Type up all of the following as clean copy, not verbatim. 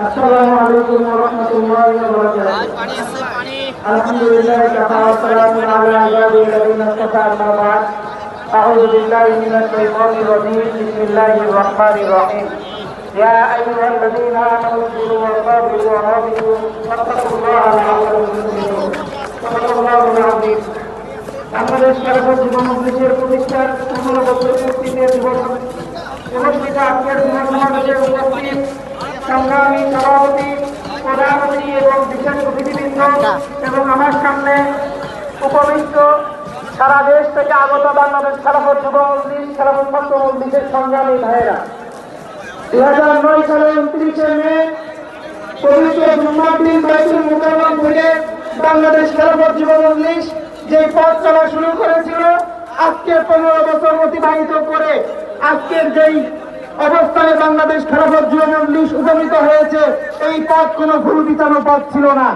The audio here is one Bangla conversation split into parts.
अस्सलामु अलैकुम व रहमतुल्लाहि व बरकातुहू। अल्हम्दुलिल्लाह कफ़ा व सलामुन अला इबादिल्लज़ीना इस्तफ़ा अम्मा बाद। अऊज़ु बिल्लाहि मिनश शैतानिर रजीम। बिस्मिल्लाहिर रहमानिर रहीम। या अय्युहल्लज़ीना आमनू इस्बिरू व साबिरू व राबितू वत्तक़ुल्लाहा लअल्लकुम तुफ्लिहून। सदाकाल्लाहुल आज़ीम। বাংলাদেশ খেলাফত যুব মজলিসের প্রতিষ্ঠার 15 বছর পূর্তিতে অনুষ্ঠিত আজকের যুব সমাবেশের উপস্থিত সংগ্রামী সভাপতি, প্রধানমন্ত্রী এবং বিশেষ অতিথিবৃন্দ এবং আমার সামনে উপবিষ্ট সারা দেশ থেকে আগত বাংলাদেশ খেলাফত যুব মজলিস, খেলাফত ছাত্র মজলিসের সংগ্রামী ভাইয়েরা, 2009 সালের 29শে মে পবিত্র জুম্মার দিন বাইতুল মুকাররম থেকে বাংলাদেশ খেলাফত যুব মজলিস যে পথ চলা শুরু করেছিল, আজকে 15 বছর অতিবাহিত করে আজকের যেই অবস্থায় বাংলাদেশ খেলাফত যুব মজলিস উপনীত হয়েছে, এই পথ কোনো ভুল বিছানো পথ ছিল না।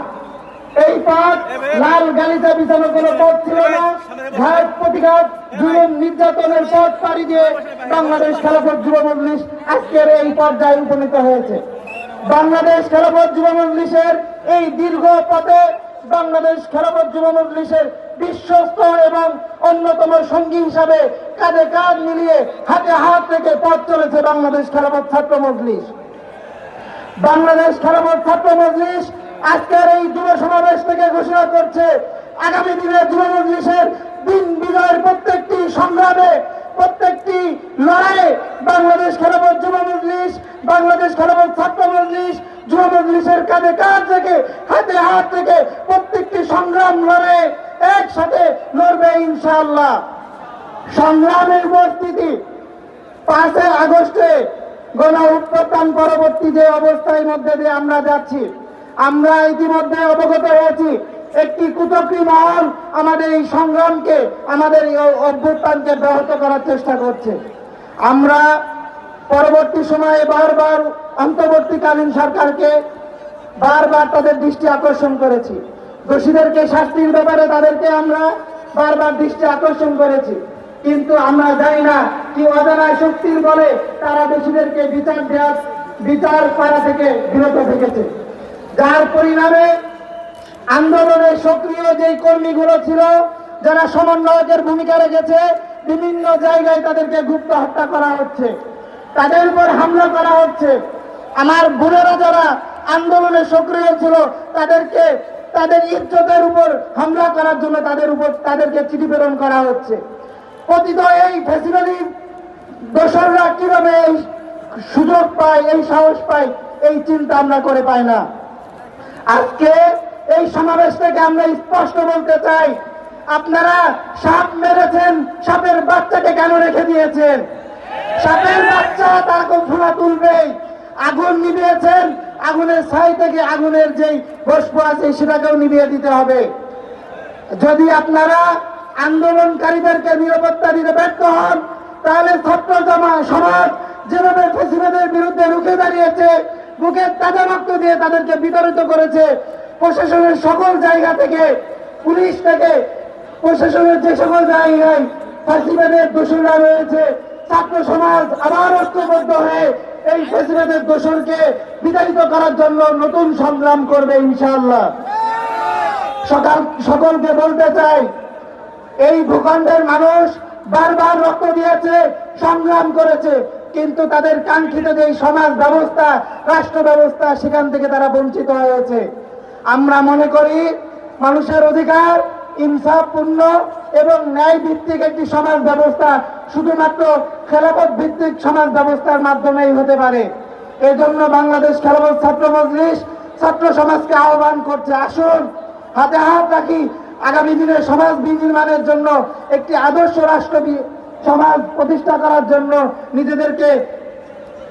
এই পথ লাল গালিচা বিছানো কোনো পথ ছিল না। ঘাত প্রতিঘাত জুলুম নির্যাতনের পথ পাড়ি দিয়ে বাংলাদেশ খেলাফত যুব মজলিস আজকের এই পর্যায়ে উপনীত হয়েছে। বাংলাদেশ খেলাফত যুব মজলিসের এই দীর্ঘ পথে বাংলাদেশ খেলাফত যুব মজলিসের বিশ্বস্ত এবং অন্যতম সঙ্গী হিসাবে কাঁধে কাঁধ মিলিয়ে হাতে হাত রেখে পথ চলেছে বাংলাদেশ খেলাফত ছাত্র মজলিস। বাংলাদেশ খেলাফত ছাত্র মজলিস আজকের এই যুব সমাবেশ থেকে ঘোষণা করছে, আগামী দিনে যুব মজলিসের দিন বিজয়ের প্রত্যেকটি সংগ্রামে, প্রত্যেকটি লড়াইয়ে বাংলাদেশ খেলাফত যুব মজলিস, বাংলাদেশ খেলাফত ছাত্র মজলিস যুব মজলিসের কাঁধে কাঁধ রেখে হাতে হাত রেখে প্রত্যেকটি সংগ্রাম লড়াইয়ে একসাথে লড়বে ইনশাআল্লাহ। সংগ্রামের উপস্থিতি 5 আগস্টে গণ অভ্যুত্থান পরবর্তী যে অবস্থার মধ্যে দিয়ে আমরা যাচ্ছি, আমরা ইতিমধ্যে অবগত হয়েছি একটি কুচক্রী মহল আমাদের এই সংগ্রামকে, আমাদের এই অভ্যুত্থানকে ব্যাহত করার চেষ্টা করছে। আমরা পরবর্তী সময়ে বারবার অন্তর্বর্তীকালীন সরকারকে বারবার তাদের দৃষ্টি আকর্ষণ করেছি। দোষীদেরকে শাস্তির ব্যাপারে তাদেরকে আমরা বারবার দৃষ্টি আকর্ষণ করেছি, কিন্তু আমরা জানি না কি অজানা শক্তির বলে তারা দোষীদেরকে বিচার করা থেকে বিরত থেকেছে, যার পরিণামে আন্দোলনের সক্রিয় যেই কর্মীগুলো ছিল, যারা সমন্বয়কের ভূমিকা রেখেছে, বিভিন্ন জায়গায় তাদেরকে গুপ্ত হত্যা করা হচ্ছে, তাদের উপর হামলা করা হচ্ছে। আমার বোনেরা যারা আন্দোলনে সক্রিয় ছিল তাদেরকে তাদের ইজ্জতের উপর হামলা করার জন্য তাদেরকে চিঠি প্রেরণ করা হচ্ছে। কথিত এই ফ্যাসিবাদী দোসররা কিভাবে এই সুযোগ পায়, এই সাহস পায়, এই চিন্তা আমরা করে পাই না। আজকে এই সমাবেশ থেকে আমরা স্পষ্ট বলতে চাই, আপনারা সাপ মেরেছেন, সাপের বাচ্চাকে কেন রেখে দিয়েছেন? সাপের বাচ্চা তার ধোঁয়া তুলবেই। আগুন নিভিয়েছেন, আগুনের ছাই থেকে আগুনের যেই বাষ্প আছে সেটাকেও নিভিয়ে দিতে হবে। যদি আপনারা আন্দোলনকারীদেরকে নিরাপত্তা দিতে ব্যর্থ হন, তাহলে ছাত্র সমাজ যেভাবে ফ্যাসিবাদের বিরুদ্ধে রুখে দাঁড়িয়েছে, বুকে তাজা রক্ত দিয়ে তাদেরকে বিতাড়িত করেছে, প্রশাসনের সকল জায়গা থেকে, পুলিশ থেকে, প্রশাসনের যে সকল জায়গায় ফ্যাসিবাদের দোষররা রয়েছে, ছাত্র সমাজ আবার ঐক্যবদ্ধ হয়ে এই ফ্যাসিবাদের দোষরকে বিতাড়িত করার জন্য নতুন সংগ্রাম করবে ইনশাআল্লাহ। সকলকে বলতে চাই, এই ভূখণ্ডের মানুষ বারবার রক্ত দিয়েছে, সংগ্রাম করেছে, কিন্তু তাদের কাঙ্ক্ষিত যে সমাজ ব্যবস্থা, রাষ্ট্র ব্যবস্থা, সেখান থেকে তারা বঞ্চিত হয়েছে। আমরা মনে করি মানুষের অধিকার ইনসাফপূর্ণ এবং ন্যায় ভিত্তিক একটি সমাজ ব্যবস্থা শুধুমাত্র খেলাফত ভিত্তিক সমাজ ব্যবস্থার মাধ্যমেই হতে পারে। এই জন্য বাংলাদেশ খেলাফত ছাত্র মজলিস ছাত্র সমাজকে আহ্বান করছে, আসুন হাতে হাত রাখি, আগামী দিনে সমাজ বিনির্মাণের জন্য একটি আদর্শ রাষ্ট্র সমাজ প্রতিষ্ঠা করার জন্য নিজেদেরকে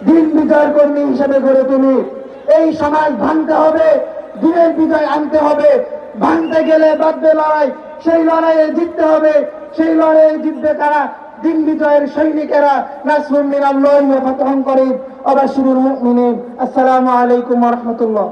দিন বিজয়ের কর্মী হিসেবে গড়ে তুলি। এই সমাজ ভাঙতে হবে, দিনের বিজয় আনতে হবে। ভাঙতে গেলে বাঁধবে লড়াই, সেই লড়াইয়ে জিততে হবে। সেই লড়াইয়ে জিতবে কারা? দিন বিজয়ের সৈনিকেরা। নাসরুম মিনাল্লাহি ওয়া ফাতহুন করিব। ওয়া বাশশিরিল মুমিনিন। আসসালামু আলাইকুম ওয়া রাহমাতুল্লাহ।